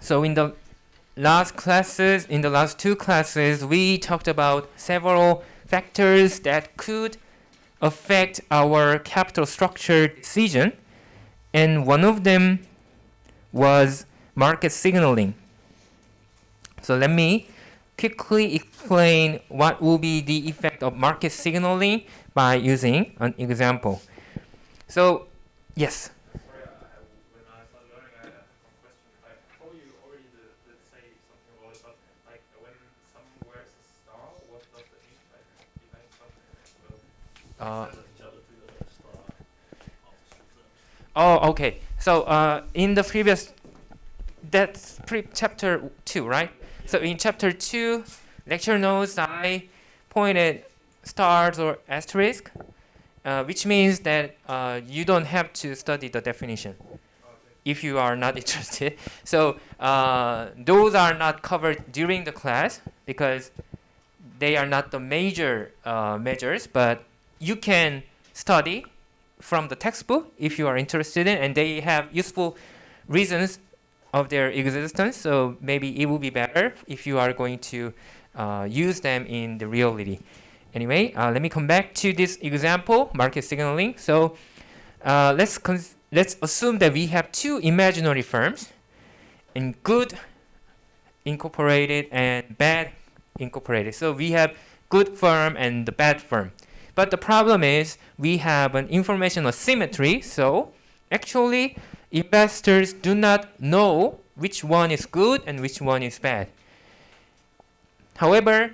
So in the last two classes, we talked about several factors that could affect our capital structure decision, and one of them was market signaling. So let me quickly explain what will be the effect of market signaling by using an example. So, yes. Sorry, when I started learning, I have a question. I probably already did say something about it, but like when someone wears a star, what does that mean? Like behind something? Oh, okay. So in the previous, that's chapter 2, right? Yeah. So in chapter 2, lecture notes, I pointed stars or asterisk, which means that you don't have to study the definition if you are not interested. So those are not covered during the class because they are not the major measures, but you can study from the textbook if you are interested in, and they have useful reasons of their existence. So maybe it will be better if you are going to use them in the reality. Anyway, let me come back to this example, market signaling. So let's assume that we have two imaginary firms, and good incorporated and bad incorporated. So we have good firm and the bad firm. But the problem is we have an information asymmetry. So actually, investors do not know which one is good and which one is bad. However,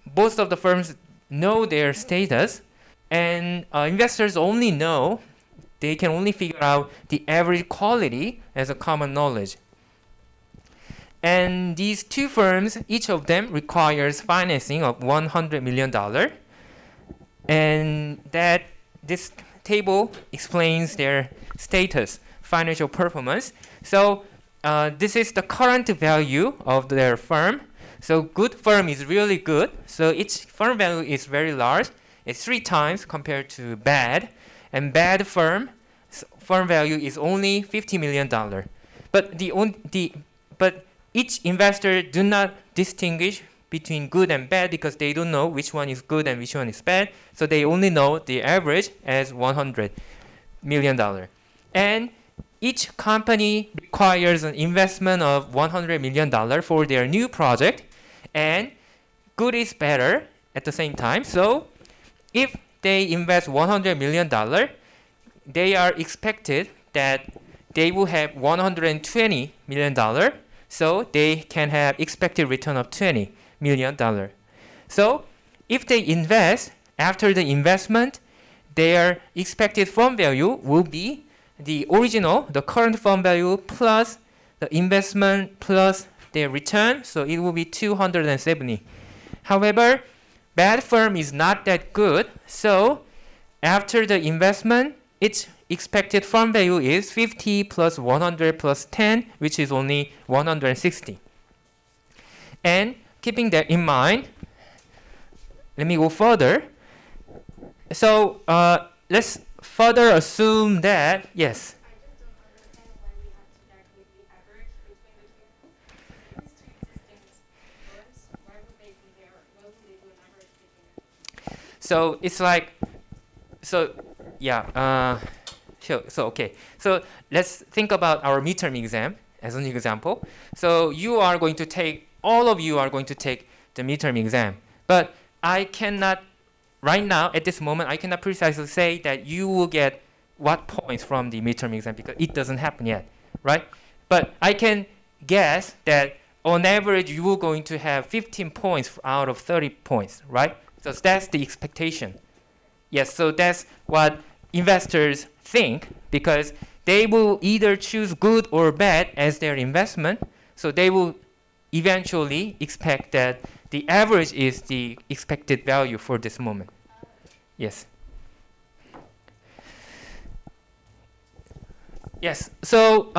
both of the firms know their status, and investors only know, they can only figure out the average quality as a common knowledge. And these two firms, each of them requires financing of $100 million. And that this table explains their status, financial performance. So this is the current value of their firm. So good firm is really good. So its firm value is very large. It's 3 times compared to bad. And bad firm value is only $50 million. But each investor do not distinguish between good and bad because they don't know which one is good and which one is bad. So they only know the average as $100 million. And each company requires an investment of $100 million for their new project. And good is better at the same time. So if they invest $100 million, they are expected that they will have $120 million. So they can have expected return of $20 million. So if they invest, after the investment, their expected firm value will be the current firm value plus the investment plus their return. So it will be 270. However, bad firm is not that good. So after the investment, its expected firm value is 50 plus 100 plus 10, which is only 160. And keeping that in mind, let me go further. So let's further assume that, yes? I just don't understand why we have to calculate the average between the two. These two distinct firms, why would they do an average between them? So it's like, okay. So let's think about our midterm exam as an example. So all of you are going to take the midterm exam. But I cannot, right now, at this moment, I cannot precisely say that you will get what points from the midterm exam because it doesn't happen yet, right? But I can guess that on average, you are going to have 15 points out of 30 points, right? So that's the expectation. Yes, so that's what investors think because they will either choose good or bad as their investment. So they will eventually expect that the average is the expected value for this moment. Yes. Yes. So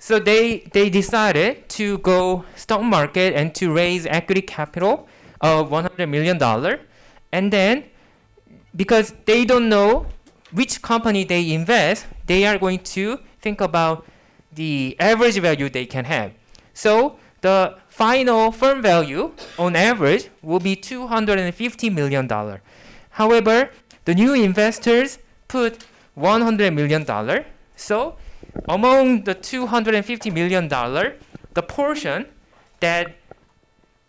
they decided to go stock market and to raise equity capital of $100 million, and then because they don't know which company they invest, they are going to think about the average value they can have. So the final firm value on average will be $250 million. However, the new investors put $100 million. So among the $250 million, the portion that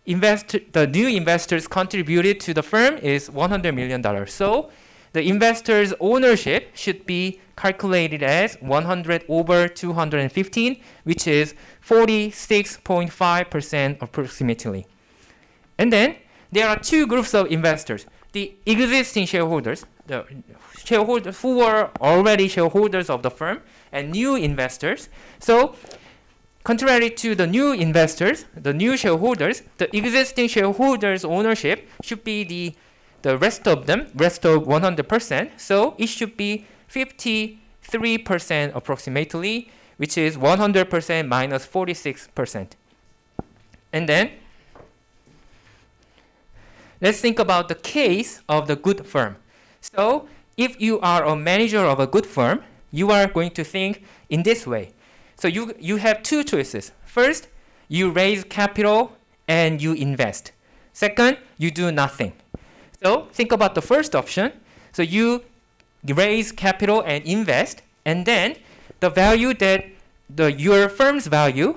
the new investors contributed to the firm is $100 million. So the investors' ownership should be calculated as 100 over 215, which is 46.5% approximately. And then there are two groups of investors. The existing shareholders, the shareholders who were already shareholders of the firm, and new investors. So contrary to the new investors, the new shareholders, the existing shareholders' ownership should be the rest of 100%. So it should be 53% approximately, which is 100% minus 46%. And then let's think about the case of the good firm. So if you are a manager of a good firm, you are going to think in this way. So you have two choices. First, you raise capital and you invest. Second, you do nothing. So think about the first option. So you raise capital and invest, and then the value that your firm's value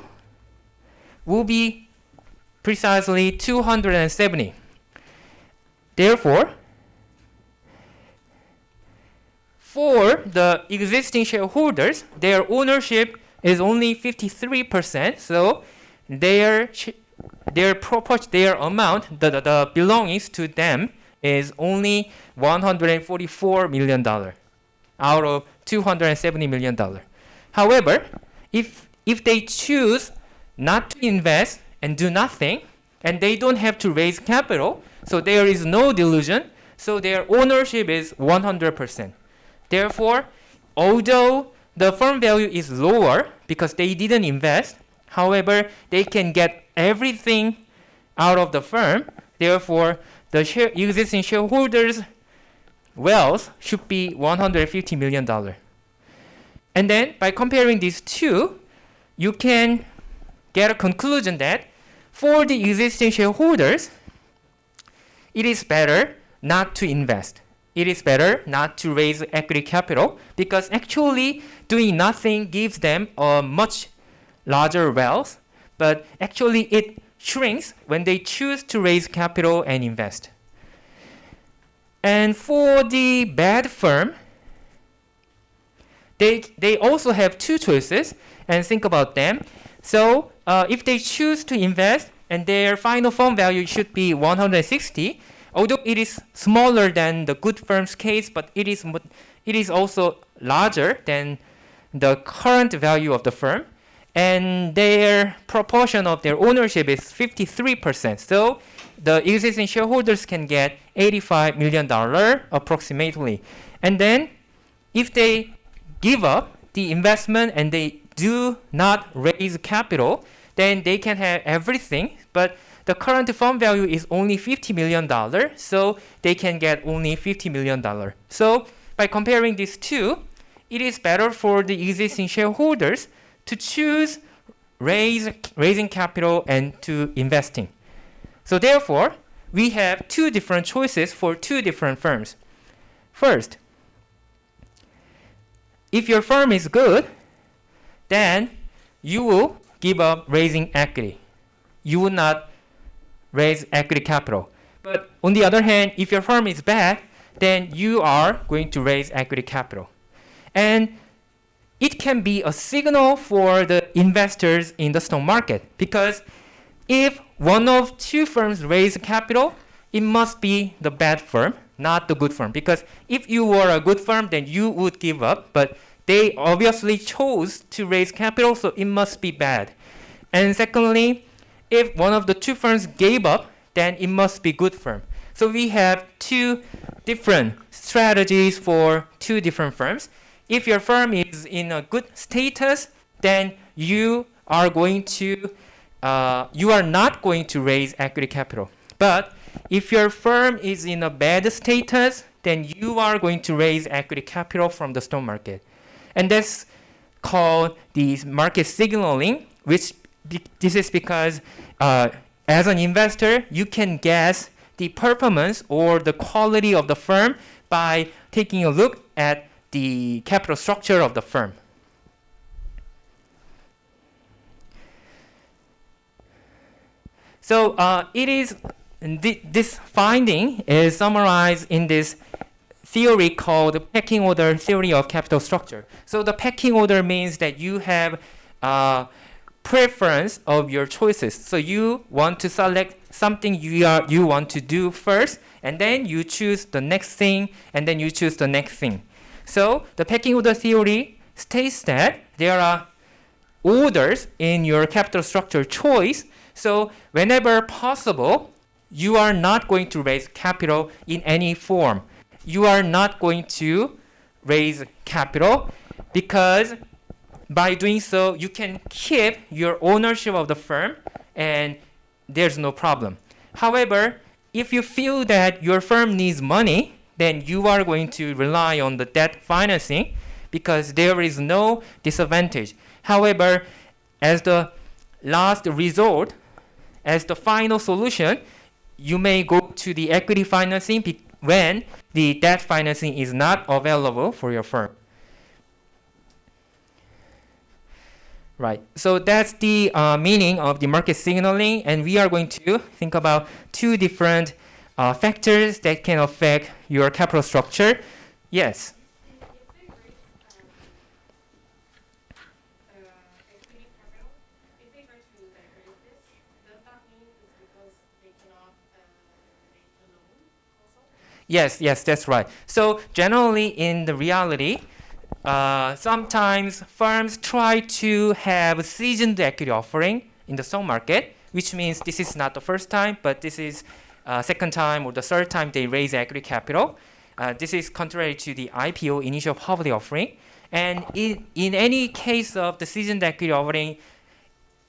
will be precisely 270. Therefore, for the existing shareholders, their ownership is only 53%. So their amount, the belongings to them, is only $144 million out of $270 million. However, if they choose not to invest and do nothing, and they don't have to raise capital, so there is no dilution, so their ownership is 100%. Therefore, although the firm value is lower because they didn't invest, however, they can get everything out of the firm. Therefore, the existing shareholders' wealth should be $150 million. And then, by comparing these two, you can get a conclusion that for the existing shareholders, it is better not to invest. It is better not to raise equity capital because actually doing nothing gives them a much larger wealth, but actually it shrinks when they choose to raise capital and invest. And for the bad firm, they also have two choices, and think about them. So if they choose to invest and their final firm value should be 160, although it is smaller than the good firm's case, but it is also larger than the current value of the firm, and their proportion of their ownership is 53%. So the existing shareholders can get $85 million approximately. And then if they give up the investment and they do not raise capital, then they can have everything, but the current firm value is only $50 million, so they can get only $50 million. So by comparing these two, it is better for the existing shareholders to choose raising capital and to investing. So therefore, we have two different choices for two different firms. First, if your firm is good, then you will give up raising equity. You will not raise equity capital. But on the other hand, if your firm is bad, then you are going to raise equity capital. And it can be a signal for the investors in the stock market, because if one of two firms raise capital, it must be the bad firm, not the good firm. Because if you were a good firm, then you would give up, but they obviously chose to raise capital, so it must be bad. And secondly, if one of the two firms gave up, then it must be good firm. So we have two different strategies for two different firms. If your firm is in a good status, then you are not going to raise equity capital. But if your firm is in a bad status, then you are going to raise equity capital from the stock market. And that's called the market signaling, which This is because as an investor, you can guess the performance or the quality of the firm by taking a look at the capital structure of the firm. So this finding is summarized in this theory called the pecking order theory of capital structure. So the pecking order means that you have preference of your choices. So you want to select something you want to do first, and then you choose the next thing, and then you choose the next thing. So the pecking order theory states that there are orders in your capital structure choice. So whenever possible, you are not going to raise capital in any form. You are not going to raise capital because by doing so, you can keep your ownership of the firm and there's no problem. However, if you feel that your firm needs money, then you are going to rely on the debt financing because there is no disadvantage. However, as the last resort, as the final solution, you may go to the equity financing when the debt financing is not available for your firm. Right. So that's the meaning of the market signaling, and we are going to think about two different factors that can affect your capital structure. Yes. If they raise equity capital, if they try to raise this, does that mean it's because they cannot make the loan also? Yes, that's right. So generally in the reality, sometimes firms try to have a seasoned equity offering in the stock market, which means this is not the first time, but this is second time or the third time they raise equity capital. This is contrary to the IPO, initial public offering. And in any case of the seasoned equity offering,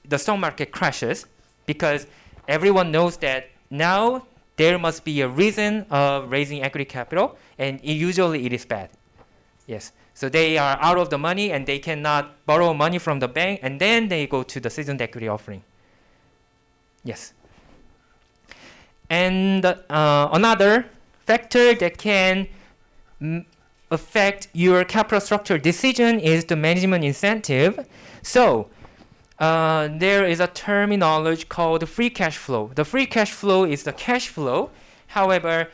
the stock market crashes because everyone knows that now there must be a reason of raising equity capital, and usually it is bad. Yes. So they are out of the money and they cannot borrow money from the bank, and then they go to the seasoned equity offering. Yes. And another factor that can affect your capital structure decision is the management incentive. So there is a terminology called free cash flow. The free cash flow is the cash flow. However,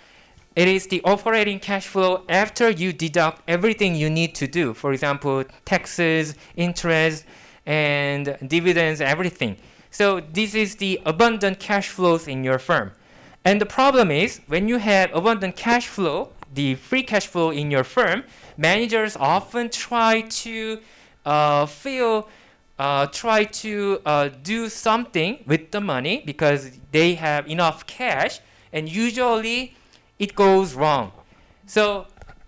it is the operating cash flow after you deduct everything you need to do. For example, taxes, interest, and dividends, everything. So this is the abundant cash flows in your firm. And the problem is, when you have abundant cash flow, the free cash flow in your firm, managers often try to do something with the money because they have enough cash, and usually it goes wrong. So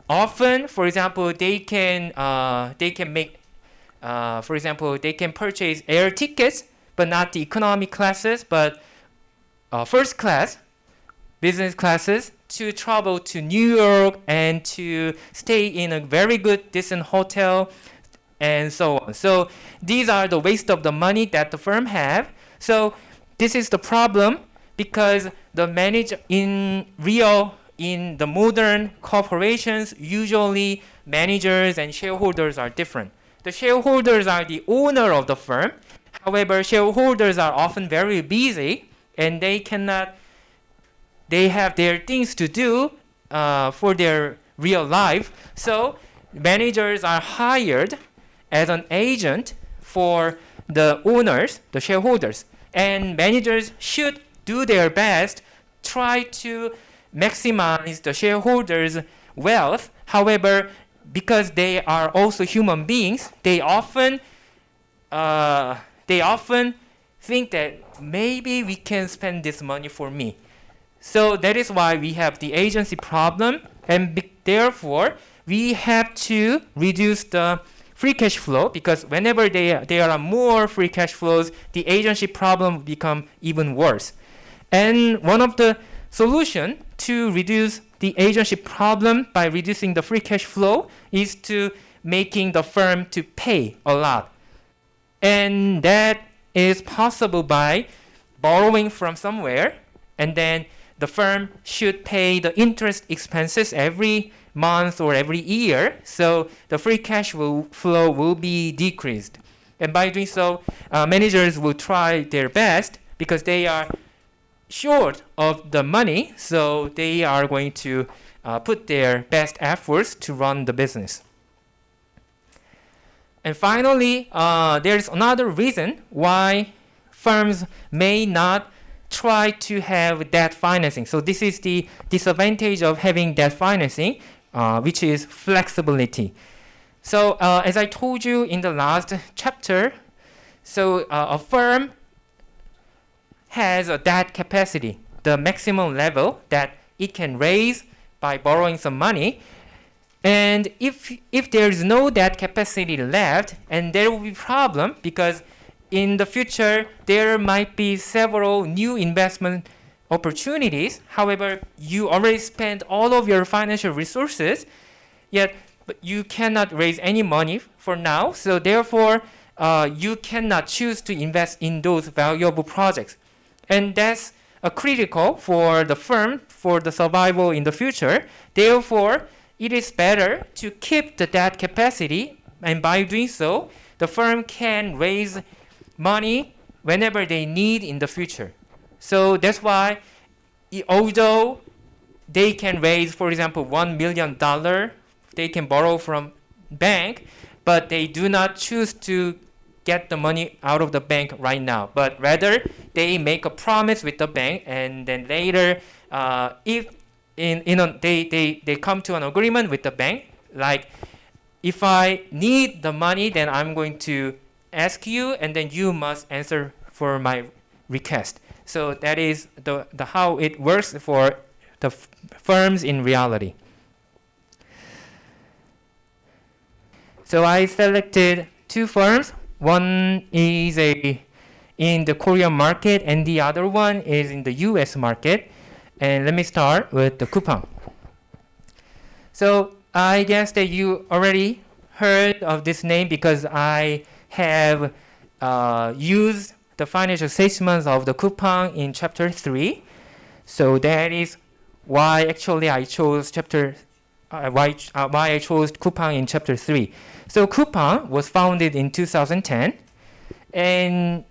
often, for example, they can purchase air tickets, but not the economy classes, but first class, business classes, to travel to New York and to stay in a very good, decent hotel, and so on. So these are the waste of the money that the firm have. So this is the problem because the manager in the modern corporations, usually managers and shareholders are different. The shareholders are the owner of the firm. However, shareholders are often very busy and they have their things to do for their real life. So managers are hired as an agent for the owners, the shareholders. And managers should do their best, try to maximize the shareholders' wealth. However, because they are also human beings, they often think that maybe we can spend this money for me. So that is why we have the agency problem, and therefore we have to reduce the free cash flow, because whenever there are more free cash flows, the agency problem will become even worse. And one of the solution to reduce the agency problem by reducing the free cash flow is to making the firm to pay a lot. And that is possible by borrowing from somewhere, and then the firm should pay the interest expenses every month or every year, so the free cash flow will be decreased. And by doing so, managers will try their best because they are short of the money, so they are going to put their best efforts to run the business. And finally, there's another reason why firms may not try to have debt financing. So this is the disadvantage of having debt financing, which is flexibility. So as I told you in the last chapter, so a firm has a debt capacity, the maximum level that it can raise by borrowing some money. And if there is no debt capacity left, and there will be problem because in the future there might be several new investment opportunities. However, you already spent all of your financial resources, yet but you cannot raise any money for now. So therefore, you cannot choose to invest in those valuable projects. And that's critical for the firm for the survival in the future. Therefore, it is better to keep the debt capacity, and by doing so, the firm can raise money whenever they need in the future. So that's why, although they can raise, for example, $1 million, they can borrow from bank, but they do not choose to get the money out of the bank right now, but rather they make a promise with the bank, and then later, if they come to an agreement with the bank, like if I need the money, then I'm going to ask you, and then you must answer for my request. So that is the how it works for the firms in reality. So I selected two firms. One is in the Korean market, and the other one is in the US market. And let me start with the Coupang. So I guess that you already heard of this name because I have used the financial statements of the Coupang in chapter 3. So that is why actually I chose why I chose Coupang in chapter 3. So Coupang was founded in 2010, and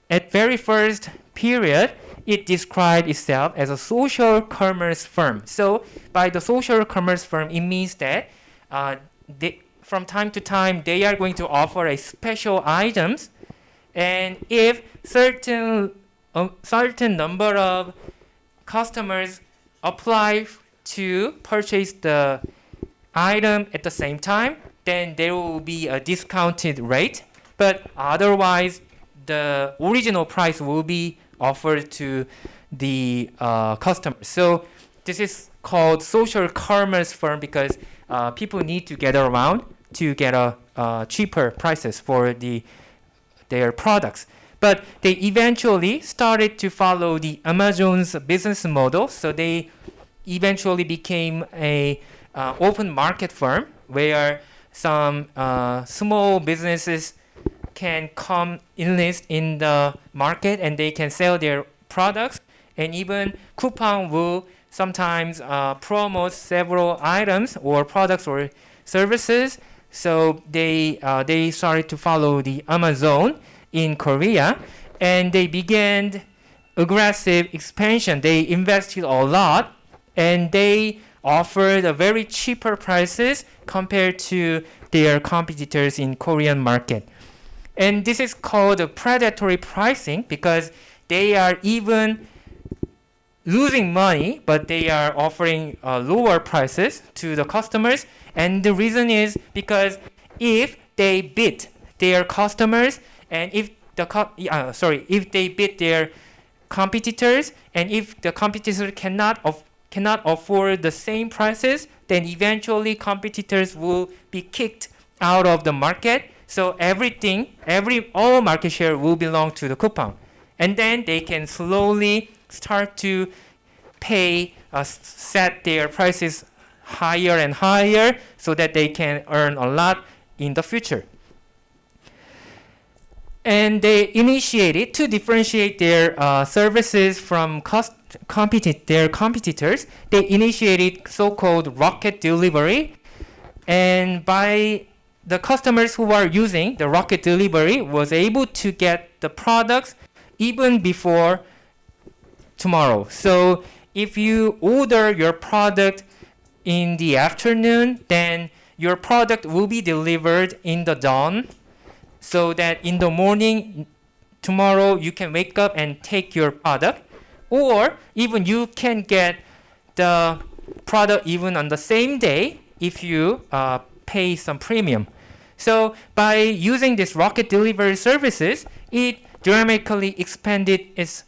at very first period, it described itself as a social commerce firm. So by the social commerce firm, it means that from time to time, they are going to offer a special items, and if certain number of customers apply to purchase the item at the same time, then there will be a discounted rate, but otherwise the original price will be offered to the customers. So this is called social commerce firm because people need to gather around to get cheaper prices for their products. But they eventually started to follow the Amazon's business model, so they eventually became a open market firm where some small businesses can come enlist in the market and they can sell their products. And even Coupang will sometimes promote several items or products or services. So they started to follow the Amazon in Korea, and they began aggressive expansion. They invested a lot, and they offered a very cheaper prices compared to their competitors in Korean market. And this is called predatory pricing because they are even losing money, but they are offering lower prices to the customers. And the reason is because if they beat their customers, and if they beat their competitors, and if the competitors cannot afford the same prices, then eventually competitors will be kicked out of the market. So all market share will belong to the Coupang. And then they can slowly start to set their prices higher and higher so that they can earn a lot in the future. And they initiated to differentiate their services from their competitors. They initiated so-called rocket delivery, and by the customers who are using the rocket delivery was able to get the products even before tomorrow. So if you order your product in the afternoon, then your product will be delivered in the dawn, so that in the morning tomorrow you can wake up and take your product, or even you can get the product even on the same day if you pay some premium. So by using this rocket delivery services, it dramatically expanded its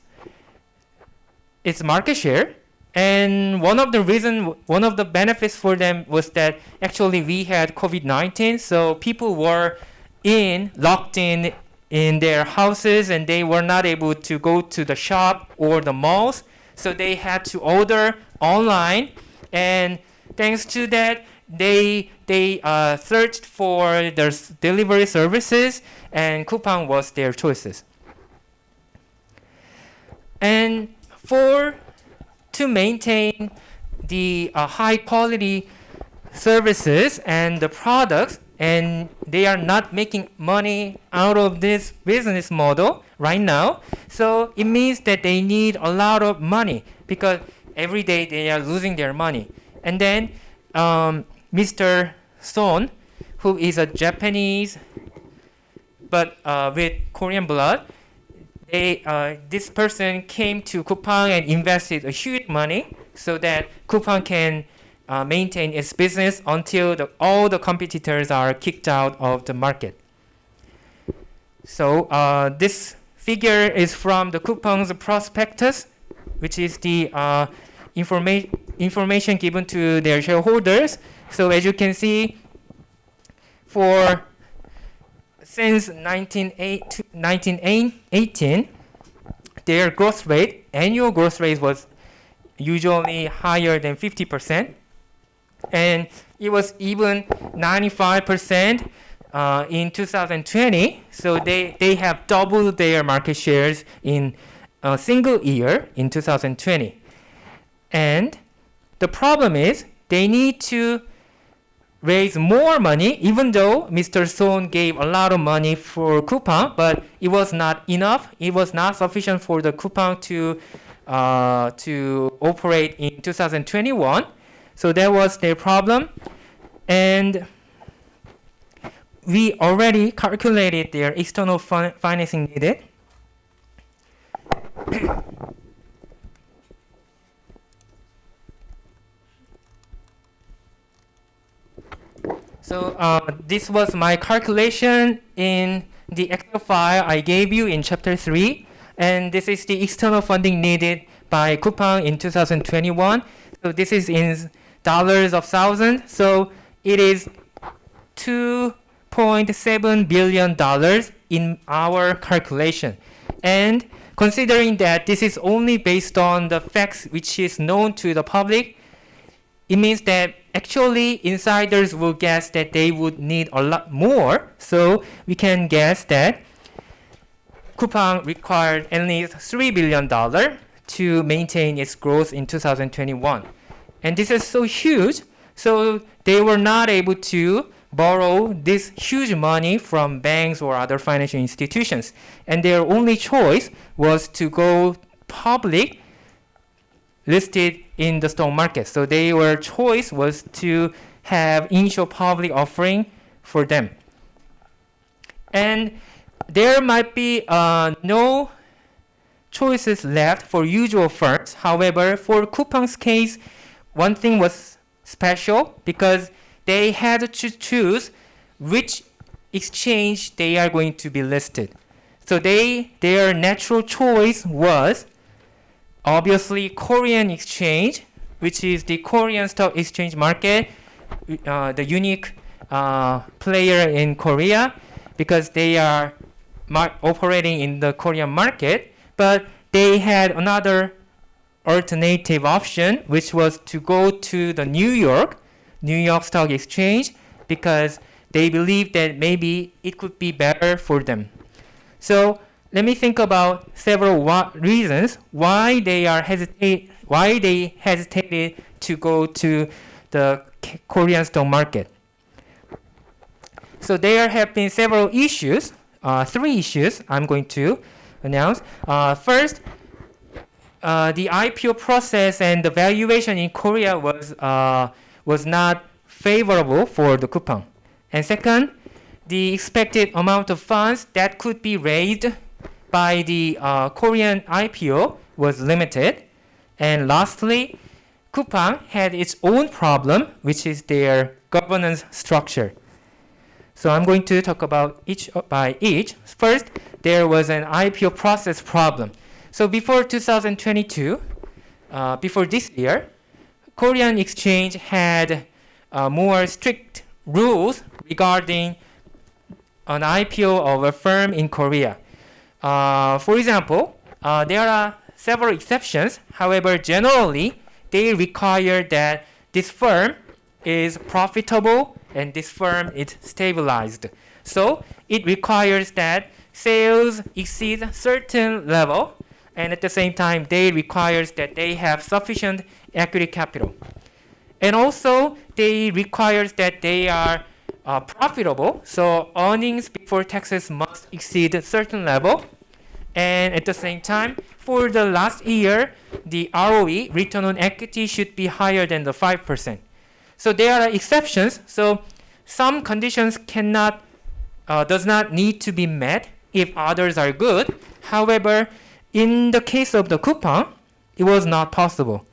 market share. And one of the benefits for them was that actually we had COVID-19, so people were locked in their houses, and they were not able to go to the shop or the malls, so they had to order online. And thanks to that, they searched for their delivery services, and Coupang was their choices. And to maintain the high quality services and the products, and they are not making money out of this business model right now, so it means that they need a lot of money, because every day they are losing their money. And then Mr. Son, who is a Japanese but with Korean blood, this person came to Coupang and invested a huge money so that Coupang can maintain its business until all the competitors are kicked out of the market. So this figure is from the Coupang's prospectus, which is the information given to their shareholders. So as you can see, since 1918, their annual growth rate was usually higher than 50%. And it was even 95% in 2020. So they have doubled their market shares in a single year in 2020. And the problem is they need to raise more money, even though Mr. Son gave a lot of money for Coupang, but it was not enough. It was not sufficient for the Coupang to operate in 2021. So that was their problem. And we already calculated their external financing needed. So this was my calculation in the Excel file I gave you in chapter 3. And this is the external funding needed by Coupang in 2021. So this is in dollars of thousand. So it is $2.7 billion in our calculation. And considering that this is only based on the facts which is known to the public, it means that actually insiders will guess that they would need a lot more. So we can guess that Coupang required at least $3 billion to maintain its growth in 2021. And this is so huge, so they were not able to borrow this huge money from banks or other financial institutions. And their only choice was to go public, listed in the stock market. So their choice was to have initial public offering for them. And there might be no choices left for usual firms. However, for Coupang's case, one thing was special because they had to choose which exchange they are going to be listed. So their natural choice was obviously Korean exchange, which is the Korean stock exchange market, the unique player in Korea, because they are operating in the Korean market. But they had another alternative option, which was to go to the New York Stock Exchange, because they believed that maybe it could be better for them. So let me think about several reasons why they hesitated to go to the Korean stock market. So there have been several issues, 3 issues I'm going to announce. First, the IPO process and the valuation in Korea was not favorable for the Coupang. And second, the expected amount of funds that could be raised by the Korean IPO was limited. And lastly, Coupang had its own problem, which is their governance structure. So I'm going to talk about each by each. First, there was an IPO process problem. So before 2022, before this year, Korean exchange had more strict rules regarding an IPO of a firm in Korea. For example, there are several exceptions. However, generally, they require that this firm is profitable and this firm is stabilized. So it requires that sales exceed a certain level, and at the same time, they requires that they have sufficient equity capital. And also, they requires that they are profitable, so earnings before taxes must exceed a certain level. And at the same time, for the last year, the ROE, return on equity, should be higher than the 5%. So there are exceptions. So some conditions does not need to be met if others are good. However, in the case of the Coupang, it was not possible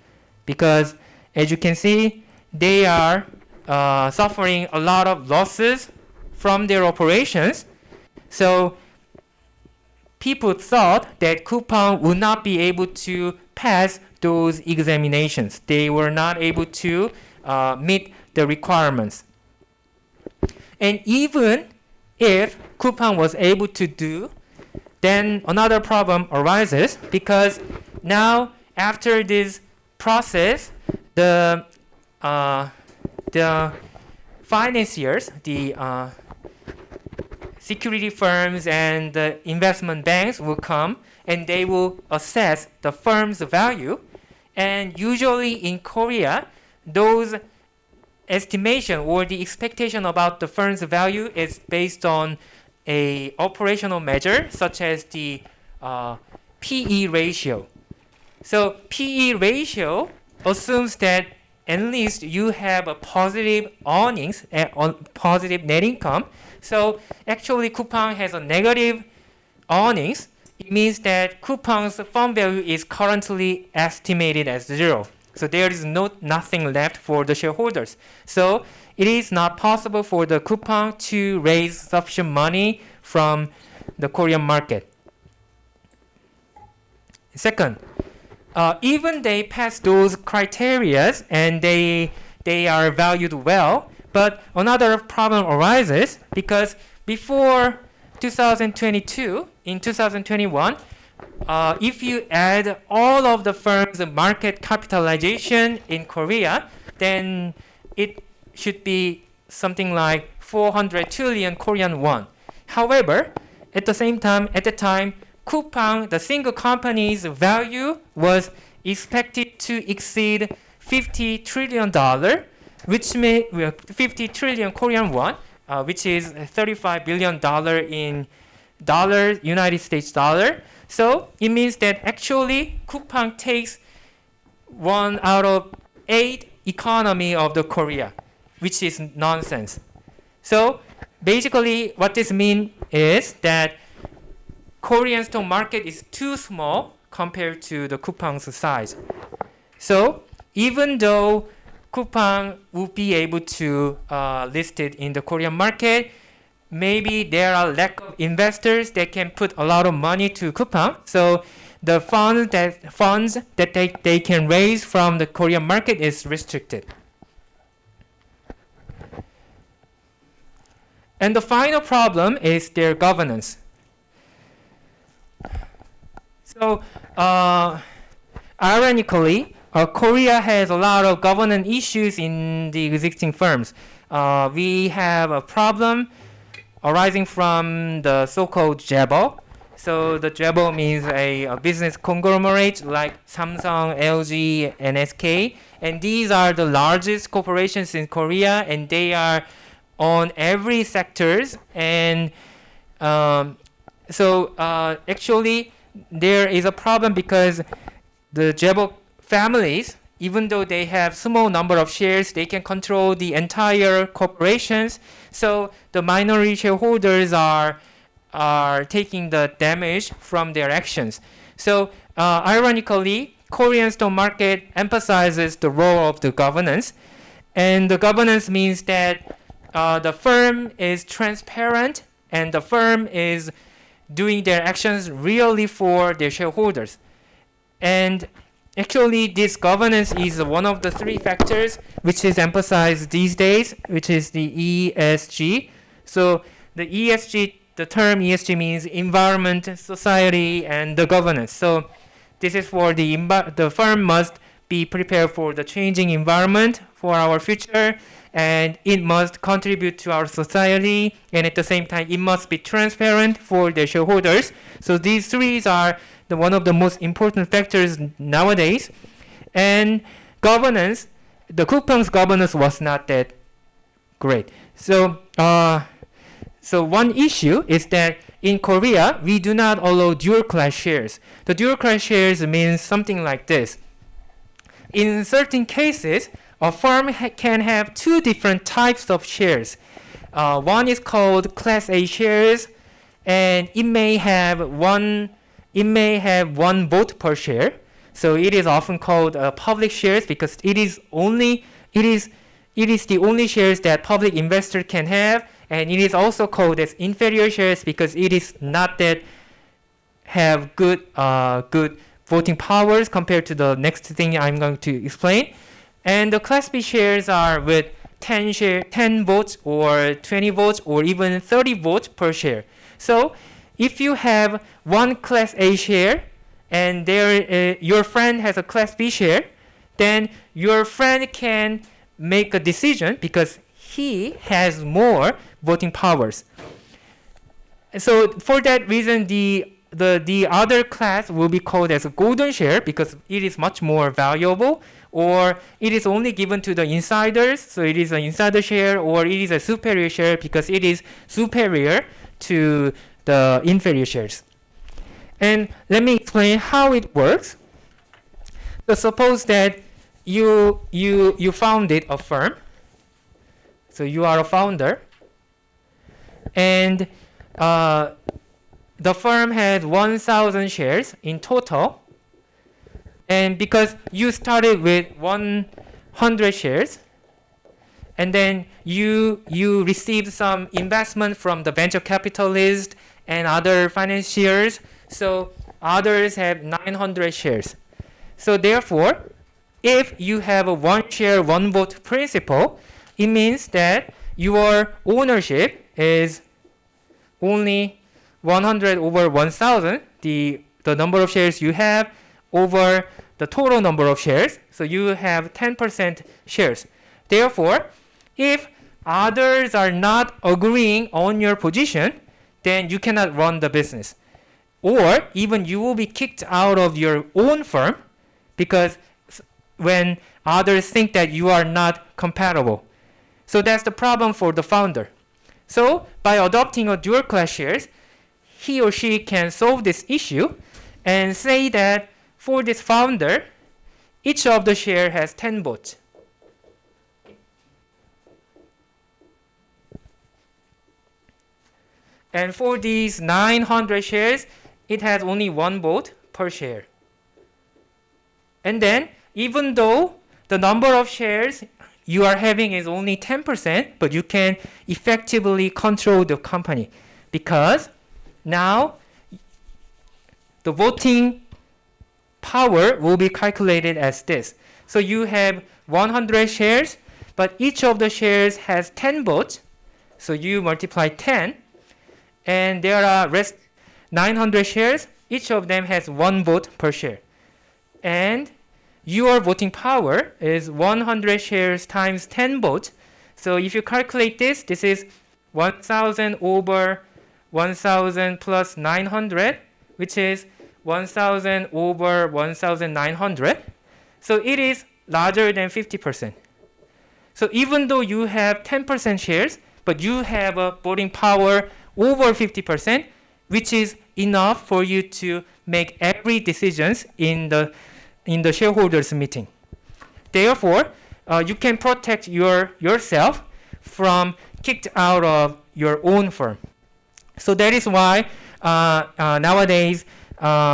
because, as you can see, they are suffering a lot of losses from their operations. So people thought that Coupang would not be able to pass those examinations. They were not able to meet the requirements. And even if Coupang was able to do, then another problem arises because now after this process, the financiers, the security firms and the investment banks will come and they will assess the firm's value. And usually in Korea, those estimation or the expectation about the firm's value is based on a operational measure such as the PE ratio. So PE ratio assumes that at least you have a positive earnings, positive net income. So actually Coupang has a negative earnings. It means that Coupang's firm value is currently estimated as 0. So there is nothing left for the shareholders. So it is not possible for the Coupang to raise sufficient money from the Korean market. Second, even they pass those criteria and they are valued well, but another problem arises because before 2022, in 2021, if you add all of the firms' market capitalization in Korea, then it should be something like 400 trillion Korean won. However, at the time, Coupang, the single company's value was expected to exceed $50 trillion, which means 50 trillion Korean won, which is $35 billion in United States dollar. So it means that actually Coupang takes 1 out of 8 economy of the Korea, which is nonsense. So basically what this means is that Korean stock market is too small compared to the Coupang's size. So even though Coupang would be able to list it in the Korean market, maybe there are lack of investors that can put a lot of money to Coupang. So the funds that they can raise from the Korean market is restricted. And the final problem is their governance. So ironically, Korea has a lot of governance issues in the existing firms. We have a problem arising from the so-called 재벌. So the Jebol means a business conglomerate like Samsung, LG, and SK. And these are the largest corporations in Korea, and they are on every sectors. And actually, there is a problem because the Jebol families, even though they have small number of shares, they can control the entire corporations. So the minority shareholders are taking the damage from their actions. So ironically, Korean stock market emphasizes the role of the governance, and the governance means that the firm is transparent and the firm is doing their actions really for their shareholders. And actually, this governance is one of the three factors which is emphasized these days, which is the ESG. So the ESG, the term ESG means environment, society, and the governance. So this is for the firm must be prepared for the changing environment for our future, and it must contribute to our society, and at the same time it must be transparent for the shareholders. So these three are one of the most important factors nowadays. And governance, the Coupang's governance was not that great. So one issue is that in Korea, we do not allow dual class shares. The dual class shares means something like this. In certain cases, a firm can have two different types of shares. One is called Class A shares, and it may have one vote per share. So it is often called public shares because it is the only shares that public investor can have, and it is also called as inferior shares because it is not that have good voting powers compared to the next thing I'm going to explain. And the Class B shares are with 10 votes or 20 votes or even 30 votes per share. So if you have one Class A share and your friend has a Class B share, then your friend can make a decision because he has more voting powers. So for that reason, the other class will be called as a golden share because it is much more valuable, or it is only given to the insiders, so it is an insider share, or it is a superior share because it is superior to the inferior shares. And let me explain how it works. So suppose that you founded a firm. So you are a founder, and the firm has 1,000 shares in total. And because you started with 100 shares, and then you received some investment from the venture capitalist and other financiers, so others have 900 shares. So therefore, if you have a one share, one vote principle, it means that your ownership is only 100 over 1,000, the number of shares you have over the total number of shares. So you have 10% shares. Therefore, if others are not agreeing on your position, then you cannot run the business. Or even you will be kicked out of your own firm because when others think that you are not compatible. So that's the problem for the founder. So by adopting a dual class shares, he or she can solve this issue and say that for this founder, each of the share has 10 votes. And for these 900 shares, it has only one vote per share. And then, even though the number of shares you are having is only 10%, but you can effectively control the company because now the voting power will be calculated as this. So you have 100 shares, but each of the shares has 10 votes. So you multiply 10, and there are 900 shares. Each of them has one vote per share. And your voting power is 100 shares times 10 votes. So if you calculate this is 1,000 over 1,000 plus 900. which is 1,000 over 1,900. So it is larger than 50%. So even though you have 10% shares, but you have a voting power over 50%, which is enough for you to make every decisions in the shareholders meeting. Therefore, you can protect yourself from kicked out of your own firm. So that is why nowadays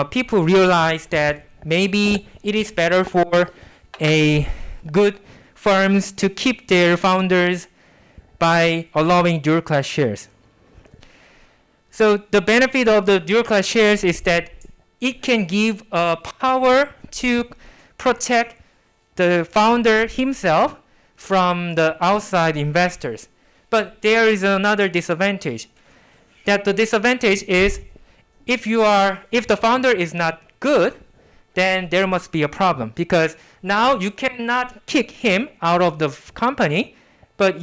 people realize that maybe it is better for a good firms to keep their founders by allowing dual class shares. So the benefit of the dual class shares is that it can give power to protect the founder himself from the outside investors. But there is another disadvantage. That the disadvantage is if the founder is not good, then there must be a problem, because now you cannot kick him out of the company, but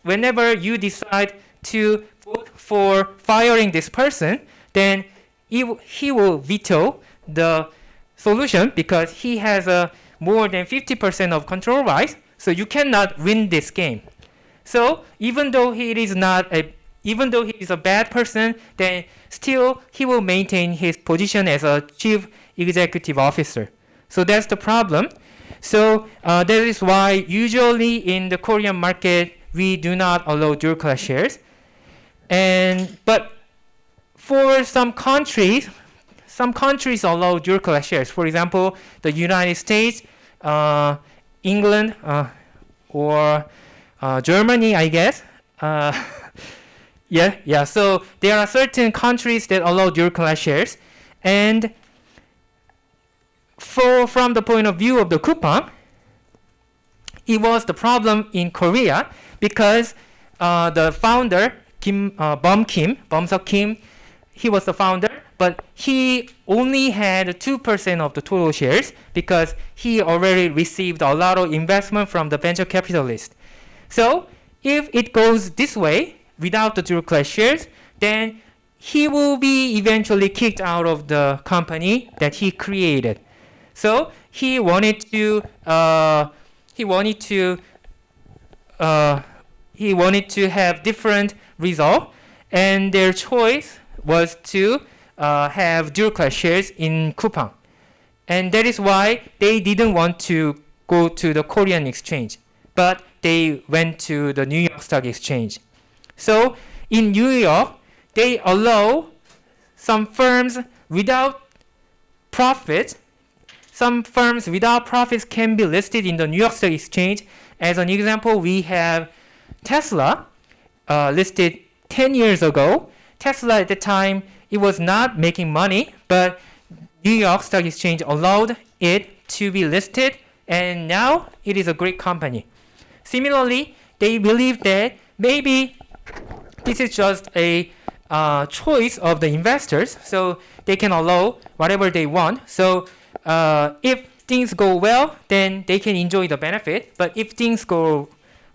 whenever you decide to vote for firing this person, then he will veto the solution because he has more than 50% of control rights, so you cannot win this game. So even though he is a bad person, then still he will maintain his position as a chief executive officer. So that's the problem. So that is why usually in the Korean market we do not allow dual class shares. But for some countries allow dual class shares. For example, the United States, England, or Germany, I guess. Yeah. So there are certain countries that allow dual class shares, and from the point of view of the Coupang, it was the problem in Korea because the founder Bum-seok Kim, he was the founder, but he only had 2% of the total shares because he already received a lot of investment from the venture capitalists. So if it goes this way without the dual class shares, then he will be eventually kicked out of the company that he created. So he wanted to have different result, and their choice was to have dual class shares in Coupang, and that is why they didn't want to go to the Korean exchange, but they went to the New York Stock Exchange. So in New York, they allow some firms without profit. Some firms without profits can be listed in the New York Stock Exchange. As an example, we have Tesla listed 10 years ago. Tesla at the time, it was not making money, but New York Stock Exchange allowed it to be listed, and now it is a great company. Similarly, they believe that maybe this is just a choice of the investors, so they can allow whatever they want. So if things go well, then they can enjoy the benefit, but if things go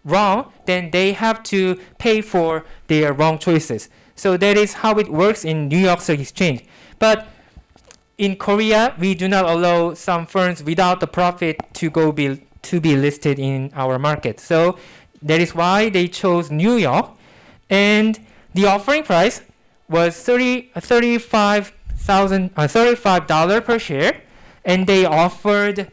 wrong, then they have to pay for their wrong choices. So that is how it works in New York Stock Exchange. But in Korea, we do not allow some firms without the profit to be listed in our market. So that is why they chose New York, and the offering price was $35 per share, and they offered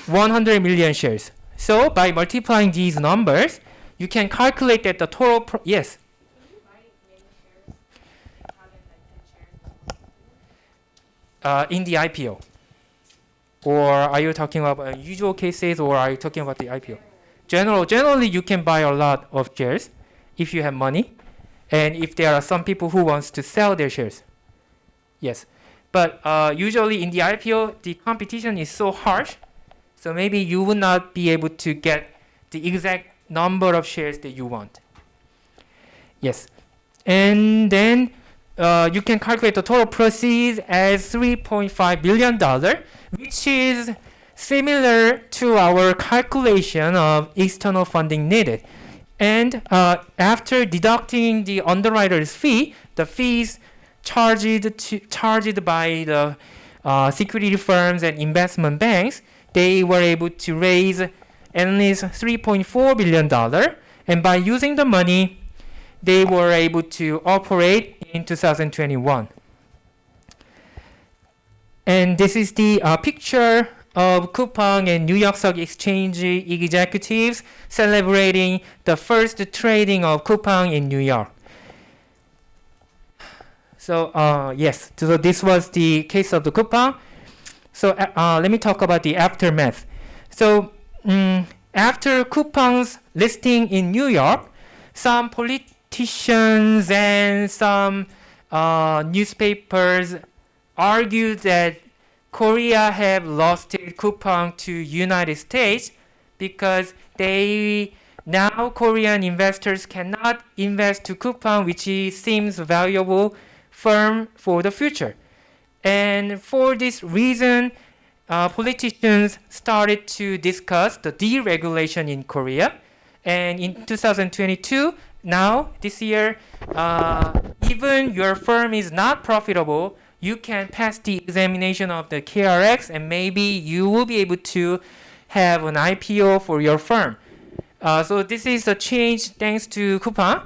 100 million shares. So by multiplying these numbers, you can calculate that the total yes. Can you buy many shares? Having like 10 shares? In the IPO. Or are you talking about unusual cases, or are you talking about the IPO? Generally, you can buy a lot of shares if you have money, and if there are some people who wants to sell their shares. Yes, but usually in the IPO, the competition is so harsh, so maybe you will not be able to get the exact number of shares that you want. Yes, and then you can calculate the total proceeds as $3.5 billion, which is similar to our calculation of external funding needed. And after deducting the underwriter's fee, the fees charged by the security firms and investment banks, they were able to raise at least $3.4 billion. And by using the money, they were able to operate in 2021. And this is the picture of Coupang and New York Stock Exchange executives celebrating the first trading of Coupang in New York. So yes, so this was the case of the Coupang. So let me talk about the aftermath. So after Coupang's listing in New York, some politicians and some newspapers argued that Korea have lost Coupang to United States because now Korean investors cannot invest to Coupang, which seems valuable firm for the future. And for this reason, politicians started to discuss the deregulation in Korea. And in 2022, now this year, even your firm is not profitable, you can pass the examination of the KRX and maybe you will be able to have an IPO for your firm. So this is a change thanks to Coupang.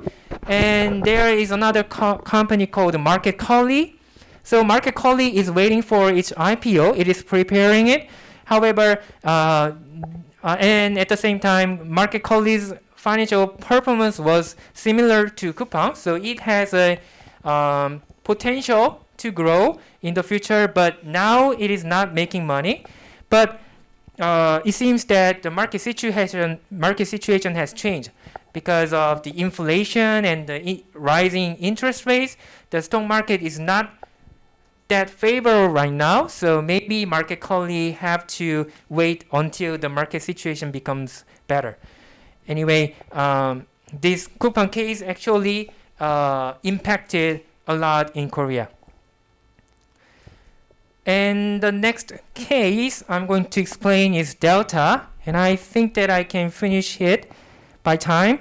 And there is another company called Market Collie. So Market Collie is waiting for its IPO. It is preparing it. However, and at the same time, Market Collie's financial performance was similar to Coupang. So it has a potential to grow in the future, but now it is not making money. But it seems that the market situation has changed because of the inflation and the rising interest rates. The stock market is not that favorable right now, so maybe Market Collie have to wait until the market situation becomes better. Anyway, this Coupang case actually impacted a lot in Korea. And the next case I'm going to explain is Delta, and I think that I can finish it by time.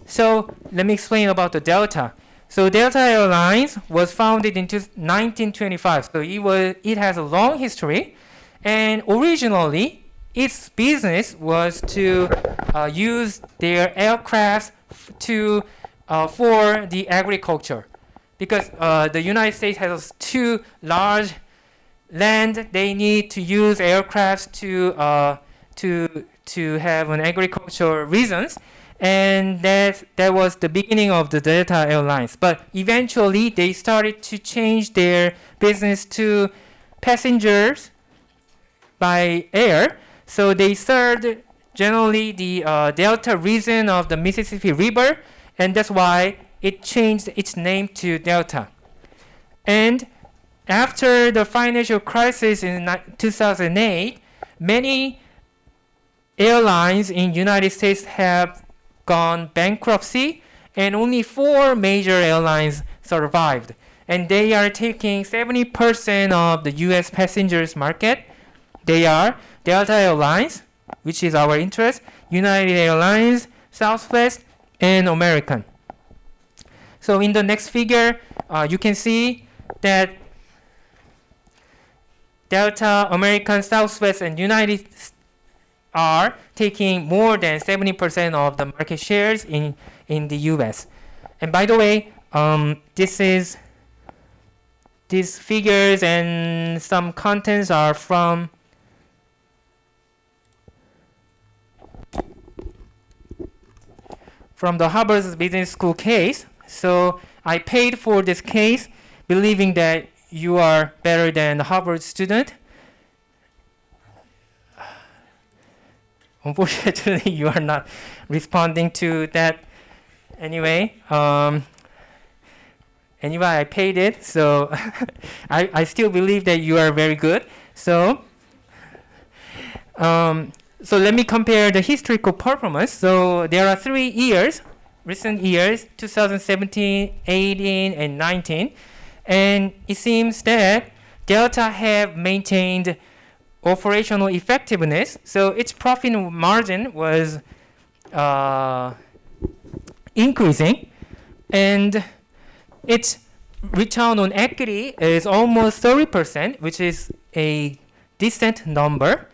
So let me explain about the Delta. So Delta Airlines was founded in 1925, so it has a long history, and originally its business was to use their aircraft for the agriculture, because the United States has too large land. They need to use aircraft to have an agricultural reasons, and that was the beginning of the Delta Airlines. But eventually, they started to change their business to passengers by air. So they served generally the Delta region of the Mississippi River, and that's why it changed its name to Delta. And after the financial crisis in 2008, many airlines in the United States have gone bankruptcy, and only 4 major airlines survived. And they are taking 70% of the US passengers market. They are Delta Airlines, which is our interest, United Airlines, Southwest, and American. So in the next figure, you can see that Delta, American, Southwest, and United are taking more than 70% of the market shares in the US. And by the way, these figures and some contents are from the Harvard Business School case. So I paid for this case, believing that you are better than the Harvard student. Unfortunately, you are not responding to that. Anyway, I paid it, so I still believe that you are very good. So let me compare the historical performance. So there are 3 years, recent years, 2017, 18, and 19. And it seems that Delta have maintained operational effectiveness. So its profit margin was increasing, and its return on equity is almost 30%, which is a decent number.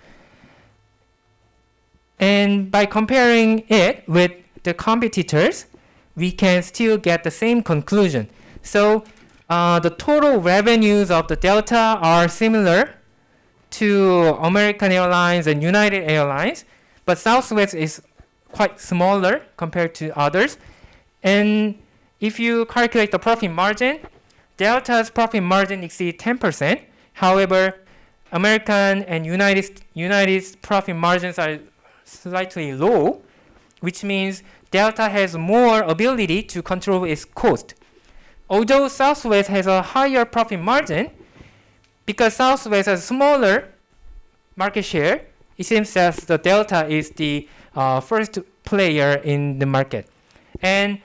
And by comparing it with the competitors, we can still get the same conclusion. So the total revenues of the Delta are similar to American Airlines and United Airlines, but Southwest is quite smaller compared to others. And if you calculate the profit margin, Delta's profit margin exceeds 10%. However, American and United's profit margins are slightly low, which means Delta has more ability to control its cost. Although Southwest has a higher profit margin, because Southwest has smaller market share, it seems that the Delta is the first player in the market. And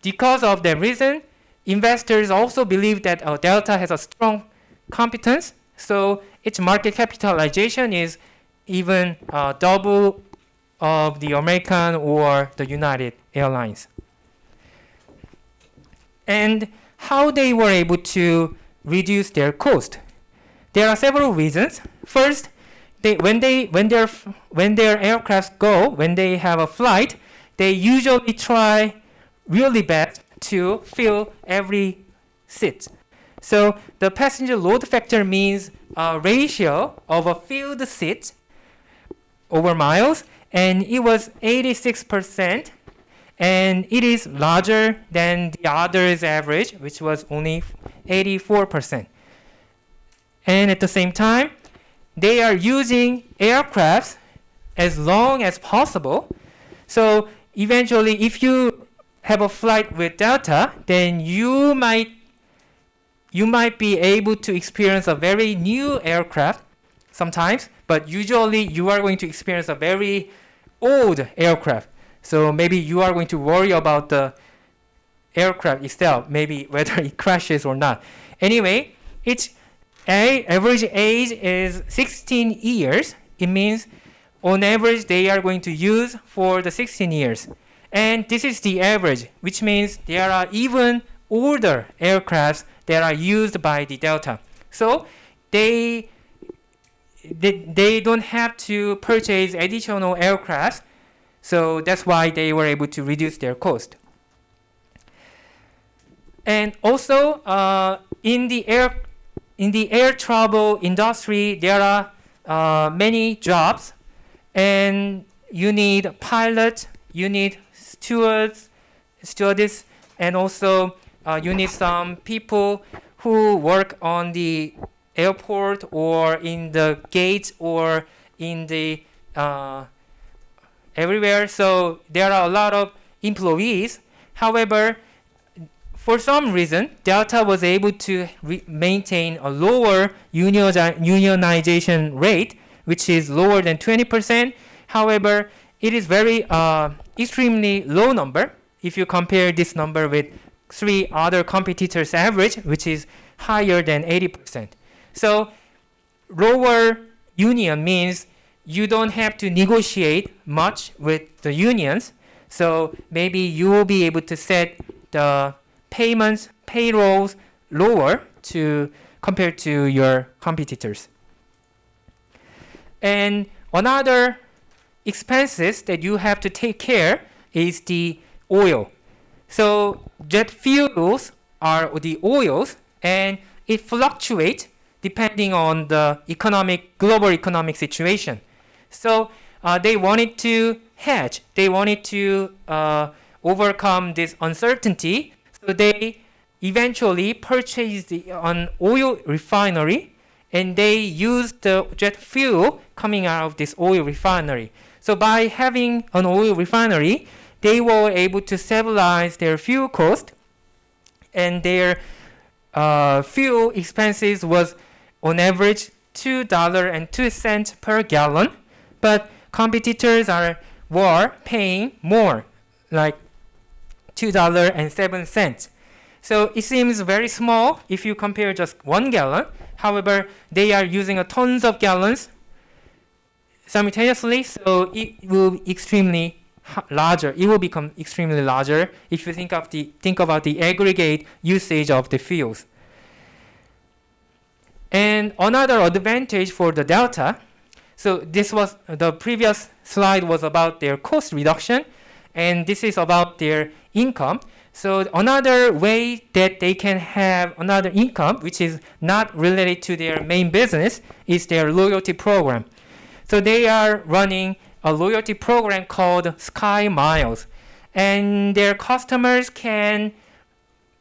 because of that reason, investors also believe that Delta has a strong competence, so its market capitalization is even double of the American or the United Airlines. And how they were able to reduce their cost? There are several reasons. First, when their aircrafts when they have a flight, they usually try really bad to fill every seat. So the passenger load factor means a ratio of a filled seat over miles, and it was 86%, and it is larger than the others' average, which was only 84%. And at the same time, they are using aircrafts as long as possible. So eventually, if you have a flight with Delta, then you might be able to experience a very new aircraft sometimes, but usually you are going to experience a very old aircraft. So maybe you are going to worry about the aircraft itself, maybe whether it crashes or not. Anyway, its average age is 16 years. It means on average they are going to use for the 16 years. And this is the average, which means there are even older aircrafts that are used by the Delta. So they don't have to purchase additional aircrafts. So that's why they were able to reduce their cost. And also, in the air travel industry, there are many jobs, and you need pilots, you need stewardess, and also you need some people who work on the airport or in the gates or in the everywhere. So there are a lot of employees. However, for some reason, Delta was able to maintain a lower unionization rate, which is lower than 20%. However, it is very extremely low number if you compare this number with 3 other competitors' average, which is higher than 80%. So lower union means you don't have to negotiate much with the unions. So maybe you will be able to set the payments, payrolls lower compared to your competitors. And another expenses that you have to take care is the oil. So jet fuels are the oils, and it fluctuates depending on the global economic situation. So they wanted to hedge. They wanted to overcome this uncertainty. So they eventually purchased an oil refinery, and they used the jet fuel coming out of this oil refinery. So by having an oil refinery, they were able to stabilize their fuel cost, and their fuel expenses was on average $2.02 per gallon, but competitors were paying more, like $2.07. So it seems very small if you compare just 1 gallon. However, they are using tons of gallons simultaneously, so it will be extremely larger. It will become extremely larger if you think about the aggregate usage of the fuels. And another advantage for the Delta, so this was the previous slide was about their cost reduction, and this is about their income. So another way that they can have another income, which is not related to their main business, is their loyalty program. So they are running a loyalty program called Sky Miles, and their customers can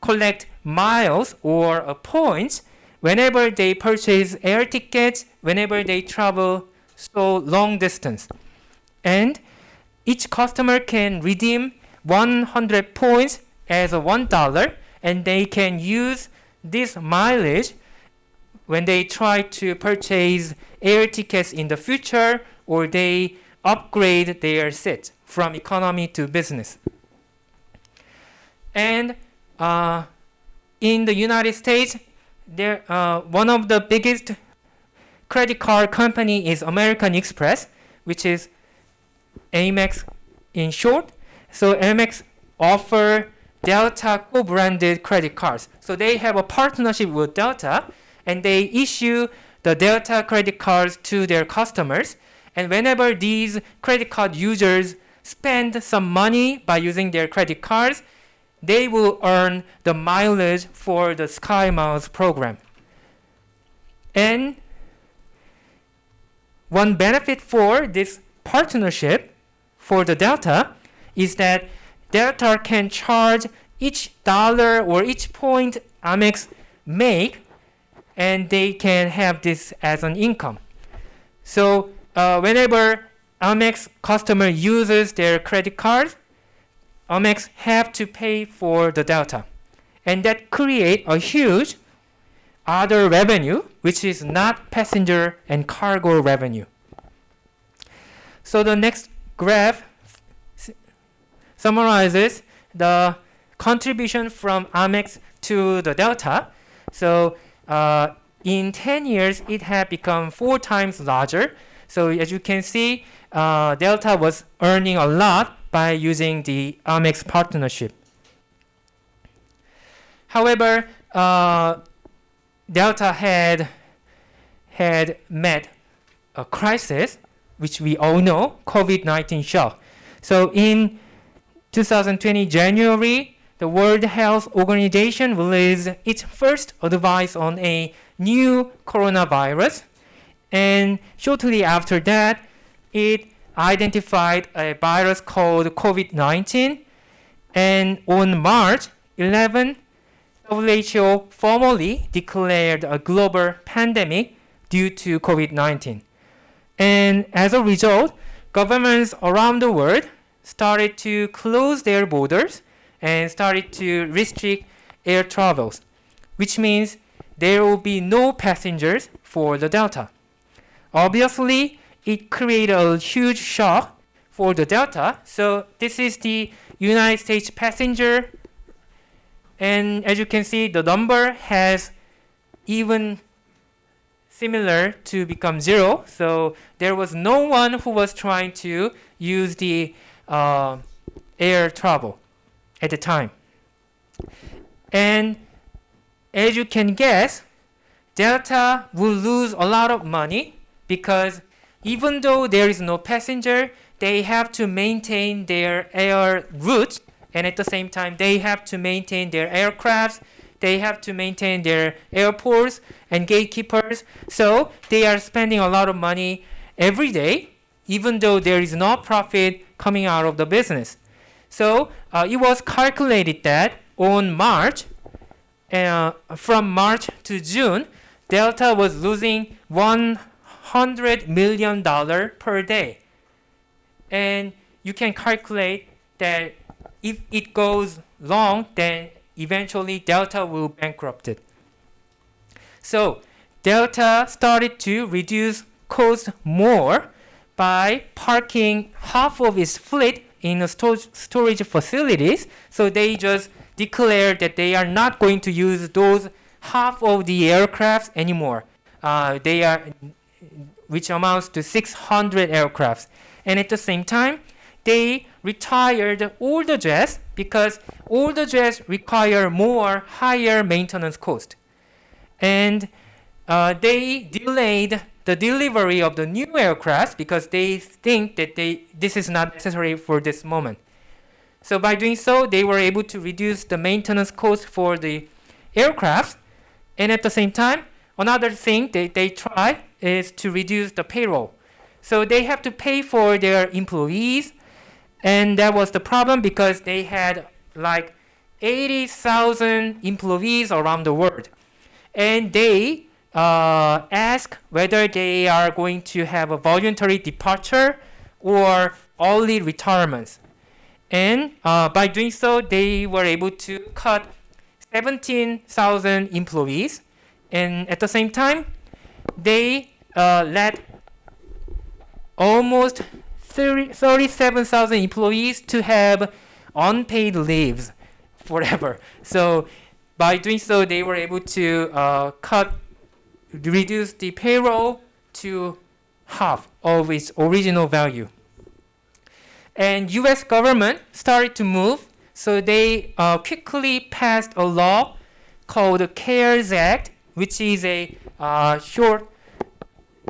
collect miles or points whenever they purchase air tickets, whenever they travel so long distance. And each customer can redeem 100 points as a $1, and they can use this mileage when they try to purchase air tickets in the future, or they upgrade their seat from economy to business. And in the United States, one of the biggest credit card company is American Express, which is Amex in short. So Amex offer Delta co-branded credit cards. So they have a partnership with Delta, and they issue the Delta credit cards to their customers. And whenever these credit card users spend some money by using their credit cards, they will earn the mileage for the Sky Miles program. And one benefit for this partnership for the Delta is that Delta can charge each dollar or each point Amex make, and they can have this as an income. So whenever Amex customer uses their credit card, Amex have to pay for the Delta, and that create a huge other revenue, which is not passenger and cargo revenue. So the next graph summarizes the contribution from Amex to the Delta. So in 10 years, it had become 4 times larger. So as you can see, Delta was earning a lot by using the Amex partnership. However, Delta had met a crisis, which we all know, COVID-19 shock. So in 2020 January, the World Health Organization released its first advice on a new coronavirus, and shortly after that, it identified a virus called COVID-19, and on March 11, WHO formally declared a global pandemic due to COVID-19. And as a result, governments around the world started to close their borders and started to restrict air travels, which means there will be no passengers for the Delta. Obviously, it created a huge shock for the Delta. So this is the United States passenger, and as you can see, the number has even similar to become 0. So there was no one who was trying to use the air travel at the time. And as you can guess, Delta will lose a lot of money because even though there is no passenger, they have to maintain their air routes, and at the same time they have to maintain their aircrafts, they have to maintain their airports and gatekeepers. So they are spending a lot of money every day, even though there is no profit coming out of the business. So it was calculated that on March, from March to June, Delta was losing $100 million per day. And you can calculate that if it goes long, then eventually Delta will bankrupt it. So Delta started to reduce cost more by parking half of its fleet in storage facilities. So they just declared that they are not going to use those half of the aircrafts anymore. Which amounts to 600 aircrafts. And at the same time, they retired older jets because older jets require more higher maintenance cost. And they delayed the delivery of the new aircraft because they think that this is not necessary for this moment. So by doing so, they were able to reduce the maintenance cost for the aircraft. And at the same time, another thing they try is to reduce the payroll. So they have to pay for their employees. And that was the problem because they had like 80,000 employees around the world. And they ask whether they are going to have a voluntary departure or early retirements. And by doing so, they were able to cut 17,000 employees. And at the same time, they let almost 37,000 employees to have unpaid leaves forever. So by doing so, they were able to reduce the payroll to half of its original value. And U.S. government started to move, so they quickly passed a law called the CARES Act, which is a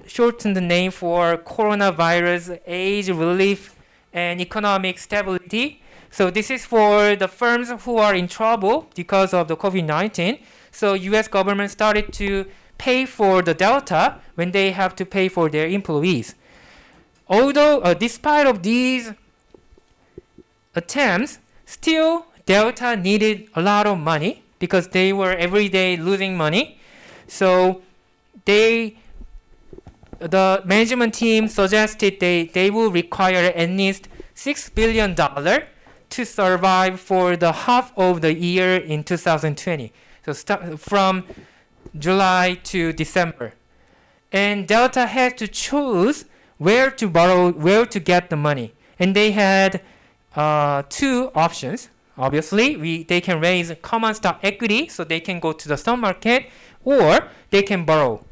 shortened name for Coronavirus Aid Relief and Economic Stability. So this is for the firms who are in trouble because of the COVID-19. So U.S. government started to pay for the delta when they have to pay for their employees. Although, despite of these attempts, still Delta needed a lot of money because they were every day losing money. So the management team suggested they will require at least $6 billion to survive for the half of the year in 2020. So from July to December. And Delta had to choose where to borrow, where to get the money. And they had two options. Obviously, they can raise common stock equity, so they can go to the stock market, or they can borrow.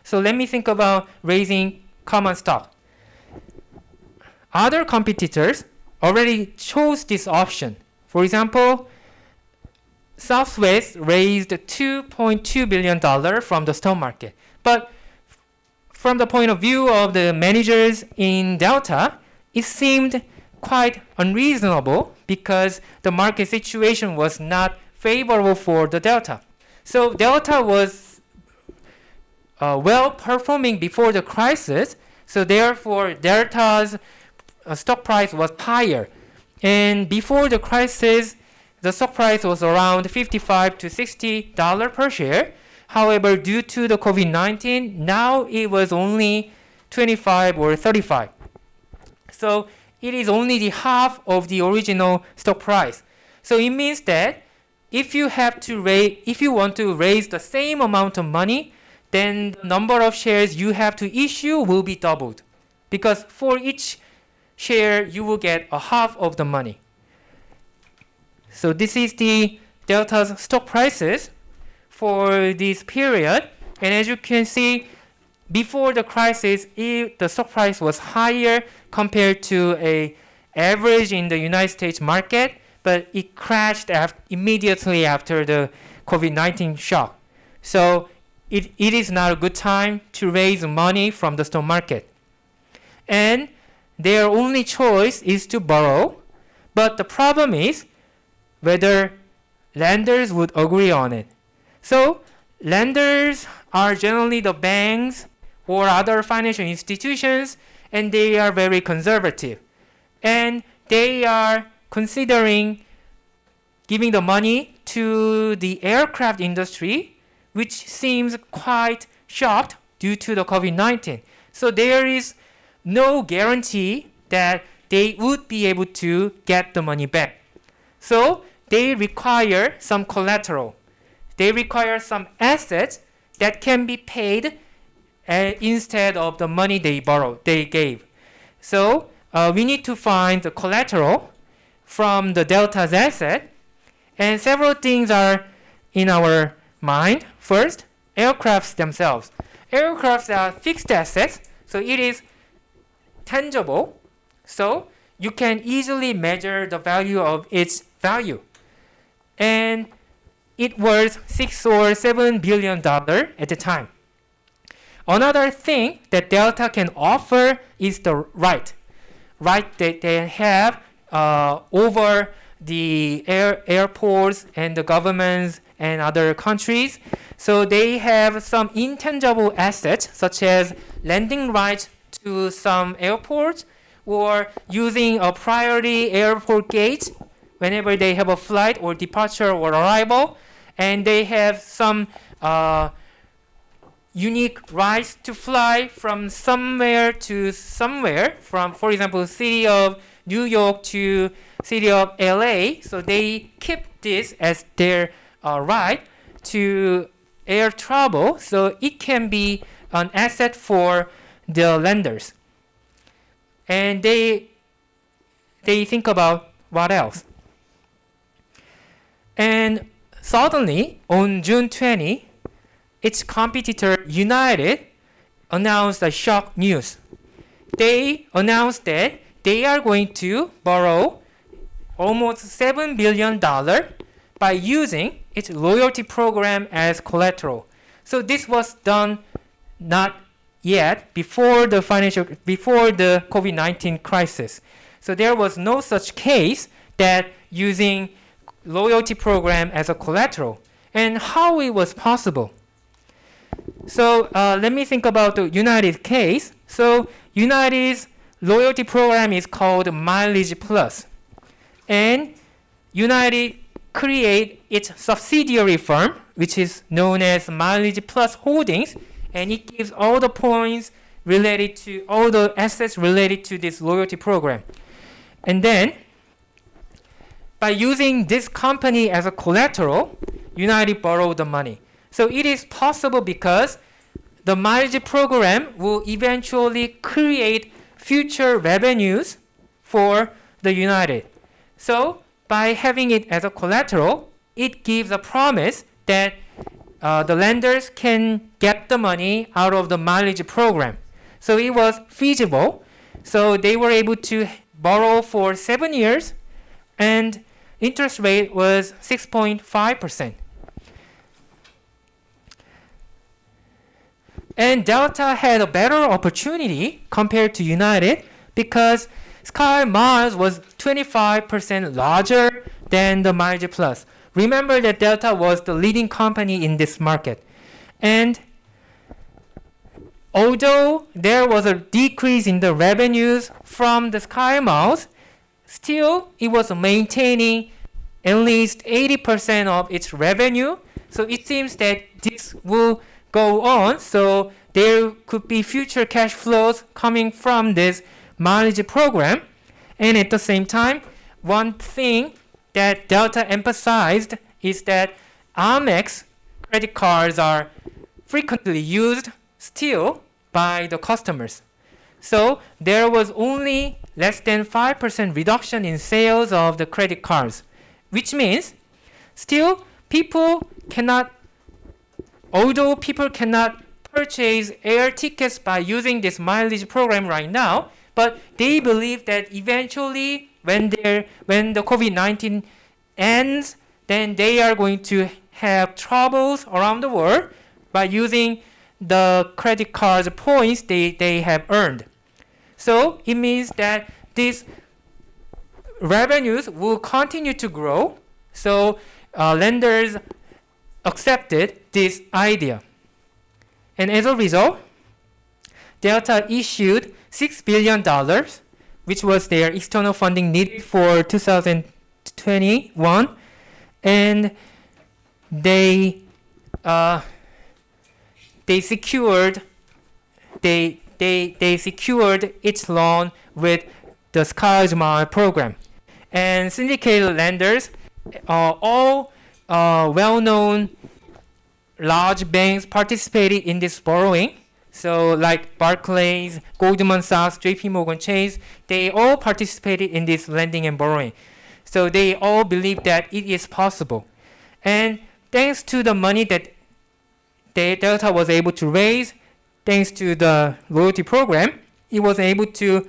So let me think about raising common stock. Other competitors already chose this option. For example, Southwest raised $2.2 billion from the stock market. But from the point of view of the managers in Delta, it seemed quite unreasonable because the market situation was not favorable for the Delta. So Delta was well performing before the crisis, so therefore Delta's stock price was higher. And before the crisis, the stock price was around $55 to $60 per share. However, due to the COVID-19, now it was only 25 or 35. So it is only the half of the original stock price. So it means that if you want to raise the same amount of money, then the number of shares you have to issue will be doubled. Because for each share, you will get a half of the money. So this is the Delta's stock prices for this period. And as you can see, before the crisis, the stock price was higher compared to an average in the United States market, but it crashed immediately after the COVID-19 shock. So it is not a good time to raise money from the stock market. And their only choice is to borrow, but the problem is whether lenders would agree on it. So lenders are generally the banks or other financial institutions, and they are very conservative. And they are considering giving the money to the aircraft industry, which seems quite shocked due to the COVID-19. So there is no guarantee that they would be able to get the money back. So they require some collateral. They require some assets that can be paid instead of the money they gave. So we need to find the collateral from the Delta's asset, and several things are in our mind. First, aircrafts themselves. Aircrafts are fixed assets, so it is tangible. So you can easily measure the value of its value. And it was $6 or $7 billion at the time. Another thing that Delta can offer is the right that they have over the airports and the governments and other countries. So they have some intangible assets such as landing rights to some airports or using a priority airport gate whenever they have a flight or departure or arrival. And they have some unique rights to fly from somewhere to somewhere, from, for example, city of New York to city of LA. So they keep this as their right to air travel. So it can be an asset for the lenders. And they think about what else. And suddenly, on June 20, its competitor United announced a shock news. They announced that they are going to borrow almost $7 billion by using its loyalty program as collateral. So this was done not yet before the COVID-19 crisis. So there was no such case that using loyalty program as a collateral. And how it was possible? So let me think about the United case. So United's loyalty program is called Mileage Plus. And United create its subsidiary firm, which is known as Mileage Plus Holdings, and it gives all the points related to all the assets related to this loyalty program. And then by using this company as a collateral, United borrowed the money. So it is possible because the mileage program will eventually create future revenues for the United. So by having it as a collateral, it gives a promise that the lenders can get the money out of the mileage program. So it was feasible. So they were able to borrow for 7 years, and interest rate was 6.5%. And Delta had a better opportunity compared to United because Sky Miles was 25% larger than the Mileage Plus. Remember that Delta was the leading company in this market. And although there was a decrease in the revenues from the Sky Miles, still it was maintaining at least 80% of its revenue. So it seems that this will go on. So there could be future cash flows coming from this mileage program. And at the same time, one thing that Delta emphasized is that Amex credit cards are frequently used still by the customers. So there was only less than 5% reduction in sales of the credit cards, which means still although people cannot purchase air tickets by using this mileage program right now, but they believe that eventually when the COVID-19 ends, then they are going to have troubles around the world by using the credit card points they have earned. So it means that these revenues will continue to grow. So lenders accepted this idea. And as a result, Delta issued $6 billion, which was their external funding needed for 2021, and they secured its loan with the SkySmart program. And syndicated lenders, all well-known large banks participated in this borrowing. So like Barclays, Goldman Sachs, JP Morgan Chase, they all participated in this lending and borrowing. So they all believe that it is possible. And thanks to the money that Delta was able to raise, thanks to the loyalty program, it was able to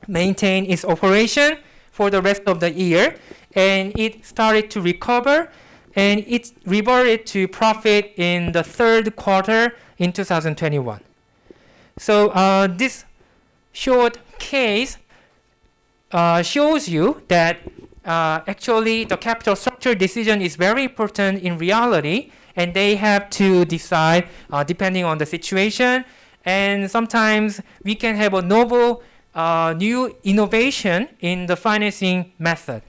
maintain its operation for the rest of the year, and it started to recover, and it reverted to profit in the third quarter in 2021. So this short case shows you that actually the capital structure decision is very important in reality, and they have to decide depending on the situation. And sometimes we can have a novel new innovation in the financing method.